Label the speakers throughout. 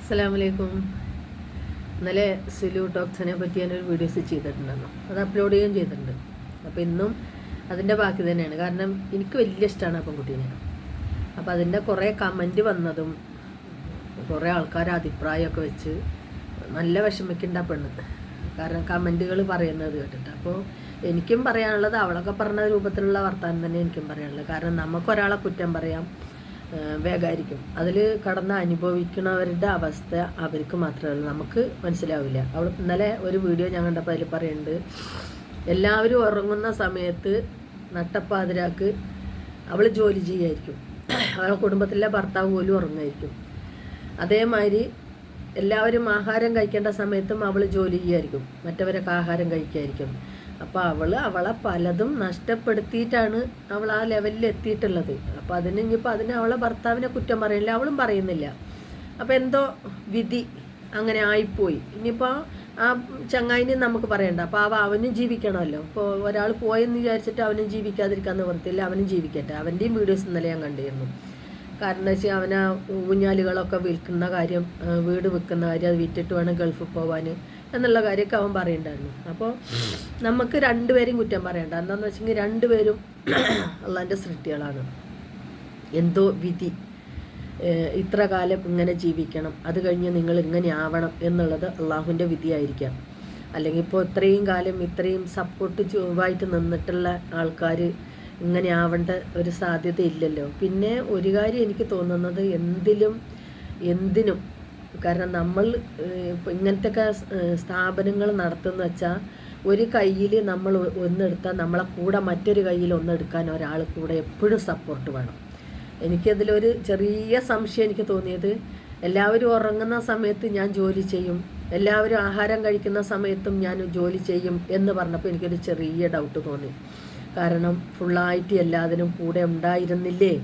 Speaker 1: അസ്സലാമലൈക്കും. ഇന്നലെ സിലു ടോക്സിനെ പറ്റി ഞാനൊരു വീഡിയോസ് ചെയ്തിട്ടുണ്ടായിരുന്നു, അത് അപ്ലോഡ് ചെയ്യുകയും ചെയ്തിട്ടുണ്ട്. അപ്പോൾ ഇന്നും അതിൻ്റെ ബാക്കി തന്നെയാണ്. കാരണം എനിക്ക് വലിയ ഇഷ്ടമാണ് ആ പെൺകുട്ടീനെ. അപ്പോൾ അതിൻ്റെ കുറേ കമൻറ്റ് വന്നതും കുറേ ആൾക്കാർ അഭിപ്രായമൊക്കെ വെച്ച് നല്ല വിഷമിക്കേണ്ട പെണ്ണ്. കാരണം കമൻറ്റുകൾ പറയുന്നത് കേട്ടിട്ട്. അപ്പോൾ എനിക്കും പറയാനുള്ളത് അവളൊക്കെ പറഞ്ഞ രൂപത്തിലുള്ള വർത്താനം തന്നെ എനിക്കും പറയാനുള്ളത്. കാരണം നമുക്കൊരാളെ കുറ്റം പറയാം വേഗമായിരിക്കും, അതിൽ കടന്ന് അനുഭവിക്കുന്നവരുടെ അവസ്ഥ അവർക്ക് മാത്രമേ ഉള്ളൂ, നമുക്ക് മനസ്സിലാവില്ല. അവൾ ഇന്നലെ ഒരു വീഡിയോ ഞാൻ കണ്ടപ്പോൾ അതിൽ പറയുന്നുണ്ട്, എല്ലാവരും ഉറങ്ങുന്ന സമയത്ത് നട്ടപ്പാതിരാക്ക് അവൾ ജോലി ചെയ്യായിരിക്കും, അവളുടെ കുടുംബത്തിലെ ഭർത്താവ് പോലും ഉറങ്ങായിരിക്കും. അതേമാതിരി എല്ലാവരും ആഹാരം കഴിക്കേണ്ട സമയത്തും അവൾ ജോലി ചെയ്യായിരിക്കും, മറ്റവരൊക്കെ ആഹാരം കഴിക്കായിരിക്കും. അപ്പോൾ അവളെ പലതും നഷ്ടപ്പെടുത്തിയിട്ടാണ് അവൾ ആ ലെവലിൽ എത്തിയിട്ടുള്ളത്. അപ്പോൾ ഇനിയിപ്പോൾ അവളെ ഭർത്താവിനെ കുറ്റം പറയില്ല, അവളും പറയുന്നില്ല. അപ്പോൾ എന്തോ വിധി അങ്ങനെ ആയിപ്പോയി. ഇനിയിപ്പോൾ ആ ചങ്ങായിനെ നമുക്ക് പറയണ്ട. അപ്പോൾ അവനും ജീവിക്കണമല്ലോ. ഇപ്പോൾ ഒരാൾ പോയെന്ന് വിചാരിച്ചിട്ട് അവനും ജീവിക്കാതിരിക്കാൻ നിവൃത്തിയില്ല, അവനും ജീവിക്കട്ടെ. അവൻ്റെയും വീഡിയോസ് ഇന്നലെ ഞാൻ കണ്ടിരുന്നു. കാരണം എന്താ വെച്ചാൽ അവനാ ഊഞ്ഞാലുകളൊക്കെ വിൽക്കുന്ന കാര്യം, വീട് വിൽക്കുന്ന കാര്യം, അത് വിറ്റിട്ട് വേണം ഗൾഫിൽ പോകാൻ എന്നുള്ള കാര്യമൊക്കെ അവൻ പറയുന്നുണ്ടായിരുന്നു. അപ്പോൾ നമുക്ക് രണ്ടുപേരും കുറ്റം പറയണ്ട. എന്താണെന്ന് വെച്ചെങ്കിൽ രണ്ടുപേരും അള്ളാൻ്റെ സൃഷ്ടികളാണ്. എന്തോ വിധി, ഇത്ര കാലം ഇങ്ങനെ ജീവിക്കണം, അത് കഴിഞ്ഞ് നിങ്ങൾ ഇങ്ങനെ ആവണം എന്നുള്ളത് അള്ളാഹുവിൻ്റെ വിധിയായിരിക്കാം. അല്ലെങ്കിൽ ഇപ്പോൾ ഇത്രയും കാലം ഇത്രയും സപ്പോർട്ട് ചൊവ്വായിട്ട് നിന്നിട്ടുള്ള ആൾക്കാർ ഇങ്ങനെ ആവേണ്ട ഒരു സാധ്യത ഇല്ലല്ലോ. പിന്നെ ഒരു കാര്യം എനിക്ക് തോന്നുന്നത്, എന്തിനും കാരണം നമ്മൾ ഇങ്ങനത്തെ സ്ഥാപനങ്ങൾ നടത്തുന്ന വെച്ചാൽ ഒരു കയ്യിൽ നമ്മൾ ഒന്നെടുത്താൽ നമ്മളെ കൂടെ മറ്റൊരു കയ്യിൽ ഒന്നെടുക്കാൻ ഒരാൾ കൂടെ എപ്പോഴും സപ്പോർട്ട് വേണം. എനിക്കതിലൊരു ചെറിയ സംശയം എനിക്ക് തോന്നിയത്, എല്ലാവരും ഉറങ്ങുന്ന സമയത്ത് ഞാൻ ജോലി ചെയ്യും, എല്ലാവരും ആഹാരം കഴിക്കുന്ന സമയത്തും ഞാൻ ജോലി ചെയ്യും എന്ന് പറഞ്ഞപ്പോൾ എനിക്കൊരു ചെറിയ ഡൗട്ട് തോന്നി. കാരണം ഫുള്ളായിട്ട് എല്ലാത്തിനും കൂടെ ഉണ്ടായിരുന്നില്ലേ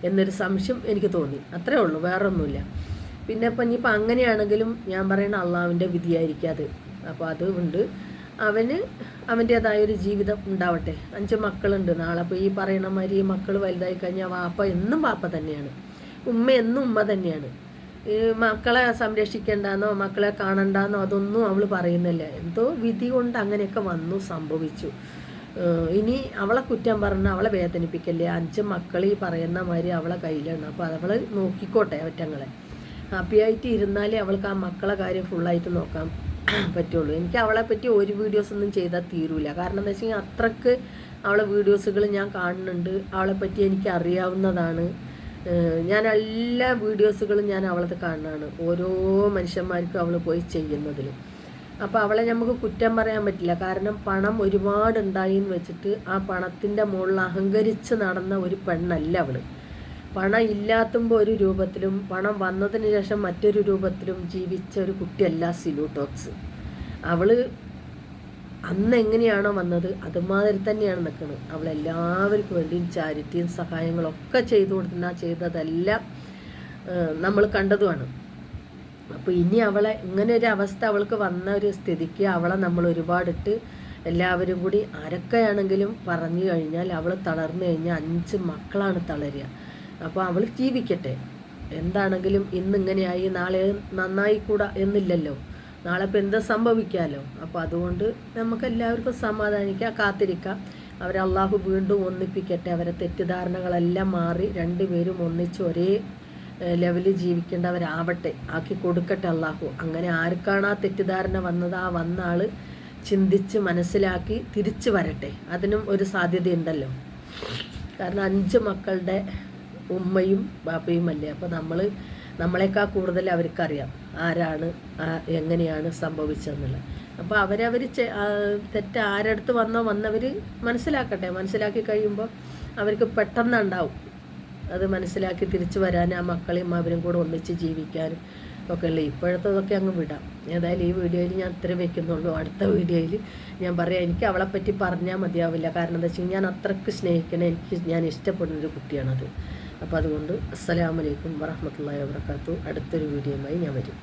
Speaker 1: എന്നൊരു സംശയം എനിക്ക് തോന്നി. അത്രേ ഉള്ളൂ, വേറൊന്നുമില്ല. പിന്നെ ഇപ്പം ഇനിയിപ്പോൾ അങ്ങനെയാണെങ്കിലും ഞാൻ പറയുന്ന അള്ളാഹുവിൻ്റെ വിധിയായിരിക്കും അത്. അപ്പോൾ അതുകൊണ്ട് അവൻ്റേതായൊരു ജീവിതം ഉണ്ടാവട്ടെ. 5 മക്കളുണ്ട്. നാളെ അപ്പോൾ ഈ പറയുന്ന മാതിരി ഈ മക്കൾ വലുതായി കഴിഞ്ഞാൽ വാപ്പ എന്നും വാപ്പ തന്നെയാണ്, ഉമ്മ എന്നും ഉമ്മ തന്നെയാണ്. ഈ മക്കളെ സംരക്ഷിക്കേണ്ടെന്നോ മക്കളെ കാണണ്ടെന്നോ അതൊന്നും അവൾ പറയുന്നില്ല. എന്തോ വിധി കൊണ്ട് അങ്ങനെയൊക്കെ സംഭവിച്ചു. ഇനി അവളെ കുറ്റം പറഞ്ഞാൽ അവളെ വേദനിപ്പിക്കല്ലേ. 5 മക്കൾ ഈ പറയുന്ന മാതിരി അവളെ കയ്യിലാണ്. അപ്പോൾ അവൾ നോക്കിക്കോട്ടെ, അവറ്റങ്ങളെ ഹാപ്പി ആയിട്ട് ഇരുന്നാലേ അവൾക്ക് ആ മക്കളെ കാര്യം ഫുള്ളായിട്ട് നോക്കാൻ പറ്റുള്ളൂ. എനിക്ക് അവളെ പറ്റി ഒരു വീഡിയോസ് ഒന്നും ചെയ്താൽ തീരൂല. കാരണം എന്താ വെച്ചാൽ അത്രക്ക് അവളെ വീഡിയോസുകൾ ഞാൻ കാണുന്നുണ്ട്, അവളെ പറ്റി എനിക്ക് അറിയാവുന്നതാണ്. ഞാൻ എല്ലാ വീഡിയോസുകളും ഞാൻ അവളത് കാണുന്നതാണ്, ഓരോ മനുഷ്യന്മാർക്കും അവൾ പോയി ചെയ്യുന്നതിലും. അപ്പോൾ അവളെ നമുക്ക് കുറ്റം പറയാൻ പറ്റില്ല. കാരണം പണം ഒരുപാടുണ്ടായി എന്ന് വെച്ചിട്ട് ആ പണത്തിൻ്റെ മുകളിൽ അഹങ്കരിച്ച് നടന്ന ഒരു പെണ്ണല്ല അവൾ. പണം ഇല്ലാത്തുമ്പോൾ ഒരു രൂപത്തിലും പണം വന്നതിന് ശേഷം മറ്റൊരു രൂപത്തിലും ജീവിച്ച ഒരു കുട്ടിയല്ല സിലു ടോക്സ്. അവൾ അന്ന് എങ്ങനെയാണോ വന്നത് അതുമാതിരി തന്നെയാണ് നിൽക്കുന്നത്. അവൾ എല്ലാവർക്കും വേണ്ടിയും ചാരിറ്റിയും സഹായങ്ങളൊക്കെ ചെയ്തതെല്ലാം നമ്മൾ കണ്ടതുമാണ്. അപ്പോൾ ഇനി അവളെ ഇങ്ങനെ ഒരു അവസ്ഥ അവൾക്ക് വന്ന ഒരു സ്ഥിതിക്ക് അവളെ നമ്മൾ ഒരുപാടിട്ട് എല്ലാവരും കൂടി ആരൊക്കെയാണെങ്കിലും പറഞ്ഞു കഴിഞ്ഞാൽ അവൾ തളർന്നു കഴിഞ്ഞാൽ 5 മക്കളാണ് തളരുക. അപ്പോൾ അവൾ ജീവിക്കട്ടെ. എന്താണെങ്കിലും ഇന്നിങ്ങനെയായി നാളെ നന്നായിക്കൂടാ എന്നില്ലല്ലോ, നാളെ ഇപ്പം എന്ത് സംഭവിക്കാമല്ലോ. അപ്പോൾ അതുകൊണ്ട് നമുക്കെല്ലാവർക്കും സമാധാനിക്കാം, കാത്തിരിക്കാം. അവരെ അള്ളാഹു വീണ്ടും ഒന്നിപ്പിക്കട്ടെ. അവരെ തെറ്റിദ്ധാരണകളെല്ലാം മാറി രണ്ടുപേരും ഒന്നിച്ച് ഒരേ ലെവലിൽ ജീവിക്കേണ്ടവരാവട്ടെ, ആക്കി കൊടുക്കട്ടെ അള്ളാഹു. അങ്ങനെ ആർക്കാണ് ആ തെറ്റിദ്ധാരണ വന്നത്, ആ വന്ന ആൾ ചിന്തിച്ച് മനസ്സിലാക്കി തിരിച്ചു വരട്ടെ. അതിനും ഒരു സാധ്യതയുണ്ടല്ലോ. കാരണം 5 മക്കളുടെ ഉമ്മയും ബാപ്പയും അല്ലേ. അപ്പോൾ നമ്മളെക്കാൾ കൂടുതൽ അവർക്കറിയാം ആരാണ് എങ്ങനെയാണ് സംഭവിച്ചതെന്നുള്ളത്. അപ്പോൾ അവരവർ തെറ്റ് ആരടുത്ത് വന്നവർ മനസ്സിലാക്കട്ടെ. മനസ്സിലാക്കി കഴിയുമ്പോൾ അവർക്ക് പെട്ടെന്നുണ്ടാവും അത് മനസ്സിലാക്കി തിരിച്ചു വരാൻ, ആ മക്കളെയും അവരും കൂടെ ഒന്നിച്ച് ജീവിക്കാനും ഒക്കെ ഉള്ളു. ഇപ്പോഴത്തതൊക്കെ അങ്ങ് വിടാം. ഏതായാലും ഈ വീഡിയോയിൽ ഞാൻ ഇത്ര വെക്കുന്നുള്ളൂ. അടുത്ത വീഡിയോയിൽ ഞാൻ പറയാം. എനിക്ക് അവളെപ്പറ്റി പറഞ്ഞാൽ മതിയാവില്ല. കാരണം എന്താ വെച്ചാൽ ഞാൻ അത്രയ്ക്ക് സ്നേഹിക്കണ, ഞാൻ ഇഷ്ടപ്പെടുന്നൊരു കുട്ടിയാണത്. അപ്പോൾ അതുകൊണ്ട് അസ്സലാമു അലൈക്കും വറഹ്മത്തുള്ളാഹി വബറകാതുഹു. അടുത്തൊരു വീഡിയോയുമായി ഞാൻ വരും.